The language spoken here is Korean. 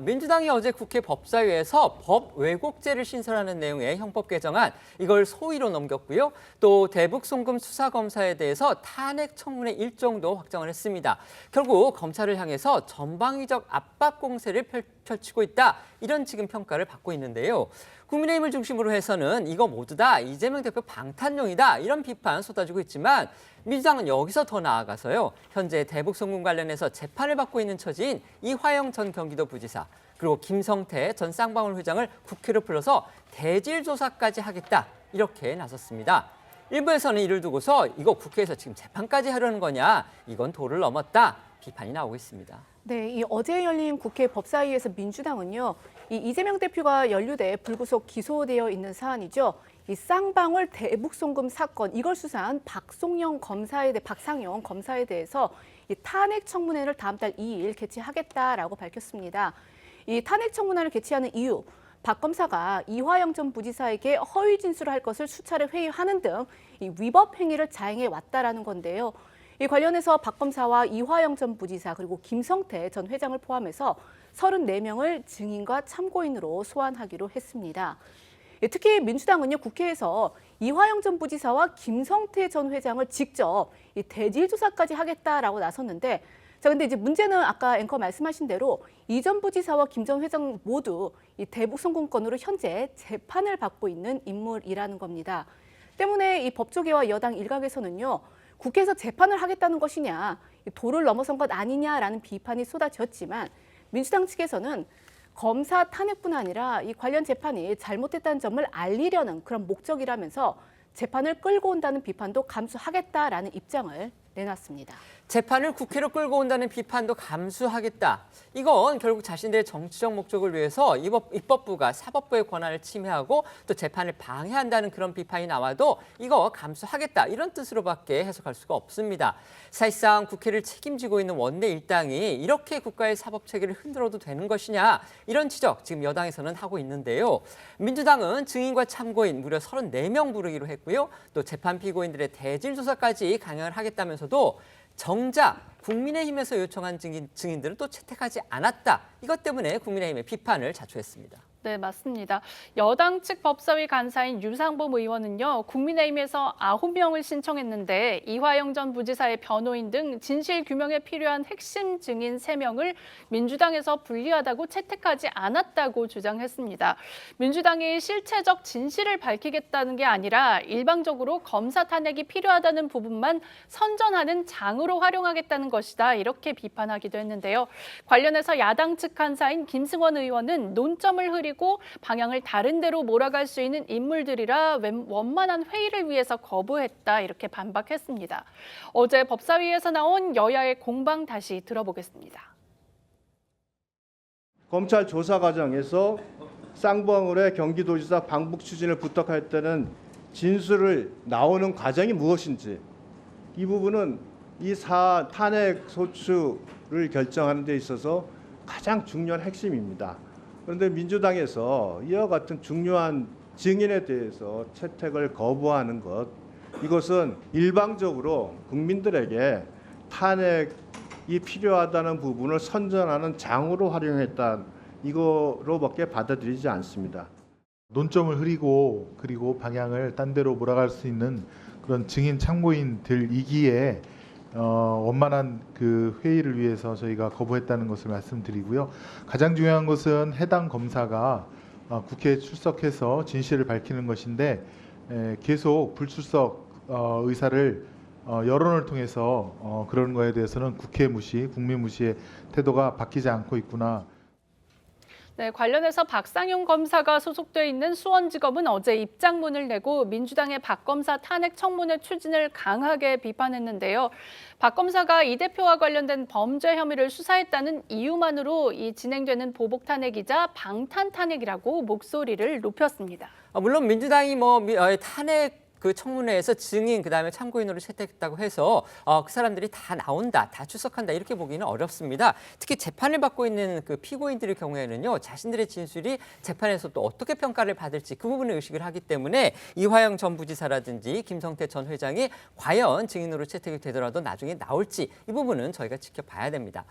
민주당이 어제 국회 법사위에서 법 왜곡죄를 신설하는 내용의 형법 개정안, 이걸 소위로 넘겼고요. 또 대북 송금 수사 검사에 대해서 탄핵 청문회 일정도 확정을 했습니다. 결국 검찰을 향해서 전방위적 압박 공세를 펼치고 있다, 이런 지금 평가를 받고 있는데요. 국민의힘을 중심으로 해서는 이거 모두 다 이재명 대표 방탄용이다, 이런 비판 쏟아지고 있지만 민주당은 여기서 더 나아가서요. 현재 대북 송금 관련해서 재판을 받고 있는 처지인 이화영 전 경기도부지사, 그리고 김성태 전 쌍방울 회장을 국회로 불러서 대질 조사까지 하겠다, 이렇게 나섰습니다. 일부에서는 이를 두고서 이거 국회에서 지금 재판까지 하려는 거냐, 이건 도를 넘었다, 비판이 나오고 있습니다. 네, 이 어제 열린 국회 법사위에서 민주당은요, 이 이재명 대표가 연루돼 불구속 기소되어 있는 사안이죠. 이 쌍방울 대북 송금 사건, 이걸 수사한 박상용 검사에 대해서 이 탄핵 청문회를 다음 달 2일 개최하겠다라고 밝혔습니다. 이 탄핵 청문회를 개최하는 이유, 박 검사가 이화영 전 부지사에게 허위 진술을 할 것을 수차례 회유하는 등 이 위법 행위를 자행해 왔다라는 건데요. 이 관련해서 박 검사와 이화영 전 부지사 그리고 김성태 전 회장을 포함해서 34명을 증인과 참고인으로 소환하기로 했습니다. 특히 민주당은요, 국회에서 이화영 전 부지사와 김성태 전 회장을 직접 이 대질 조사까지 하겠다라고 나섰는데, 자, 근데 이제 문제는 아까 앵커 말씀하신 대로 이 전 부지사와 김 전 회장 모두 이 대북 송금 건으로 현재 재판을 받고 있는 인물이라는 겁니다. 때문에 이 법조계와 여당 일각에서는요, 국회에서 재판을 하겠다는 것이냐, 도를 넘어선 것 아니냐라는 비판이 쏟아졌지만 민주당 측에서는 검사 탄핵뿐 아니라 이 관련 재판이 잘못됐다는 점을 알리려는 그런 목적이라면서 재판을 끌고 온다는 비판도 감수하겠다라는 입장을 내놨습니다. 재판을 국회로 끌고 온다는 비판도 감수하겠다. 이건 결국 자신들의 정치적 목적을 위해서 입법부가 사법부의 권한을 침해하고 또 재판을 방해한다는 그런 비판이 나와도 이거 감수하겠다, 이런 뜻으로밖에 해석할 수가 없습니다. 사실상 국회를 책임지고 있는 원내 일당이 이렇게 국가의 사법체계를 흔들어도 되는 것이냐, 이런 지적 지금 여당에서는 하고 있는데요. 민주당은 증인과 참고인 무려 34명 부르기로 했고요. 또 재판 피고인들의 대질 조사까지 강행을 하겠다면서도 정작 국민의힘에서 요청한 증인들은 또 채택하지 않았다. 이것 때문에 국민의힘의 비판을 자초했습니다. 네, 맞습니다. 여당 측 법사위 간사인 유상범 의원은요, 국민의힘에서 9명을 신청했는데 이화영 전 부지사의 변호인 등 진실 규명에 필요한 핵심 증인 3명을 민주당에서 불리하다고 채택하지 않았다고 주장했습니다. 민주당이 실체적 진실을 밝히겠다는 게 아니라 일방적으로 검사 탄핵이 필요하다는 부분만 선전하는 장으로 활용하겠다는 것이다, 이렇게 비판하기도 했는데요. 관련해서 야당 측 간사인 김승원 의원은 논점을 흐리고 방향을 다른 데로 몰아갈 수 있는 인물들이라 원만한 회의를 위해서 거부했다, 이렇게 반박했습니다. 어제 법사위에서 나온 여야의 공방 다시 들어보겠습니다. 검찰 조사 과정에서 쌍방울의 경기도지사 방북 추진을 부탁할 때는 진술을 나오는 과정이 무엇인지, 이 부분은 이 탄핵 소추를 결정하는 데 있어서 가장 중요한 핵심입니다. 그런데 민주당에서 이와 같은 중요한 증인에 대해서 채택을 거부하는 것, 이것은 일방적으로 국민들에게 탄핵이 필요하다는 부분을 선전하는 장으로 활용했다, 이거로밖에 받아들이지 않습니다. 논점을 흐리고 그리고 방향을 딴 데로 몰아갈 수 있는 그런 증인 참고인들이기에 원만한 그 회의를 위해서 저희가 거부했다는 것을 말씀드리고요. 가장 중요한 것은 해당 검사가 국회에 출석해서 진실을 밝히는 것인데, 계속 불출석 의사를 여론을 통해서 그런 거에 대해서는 국회 무시, 국민 무시의 태도가 바뀌지 않고 있구나. 네, 관련해서 박상용 검사가 소속돼 있는 수원지검은 어제 입장문을 내고 민주당의 박 검사 탄핵 청문회 추진을 강하게 비판했는데요. 박 검사가 이 대표와 관련된 범죄 혐의를 수사했다는 이유만으로 이 진행되는 보복 탄핵이자 방탄 탄핵이라고 목소리를 높였습니다. 물론 민주당이 탄핵 그 청문회에서 증인, 그다음에 참고인으로 채택했다고 해서 그 사람들이 다 나온다, 다 출석한다, 이렇게 보기는 어렵습니다. 특히 재판을 받고 있는 그 피고인들의 경우에는요, 자신들의 진술이 재판에서 또 어떻게 평가를 받을지 그 부분을 의식을 하기 때문에 이화영 전 부지사라든지 김성태 전 회장이 과연 증인으로 채택이 되더라도 나중에 나올지, 이 부분은 저희가 지켜봐야 됩니다.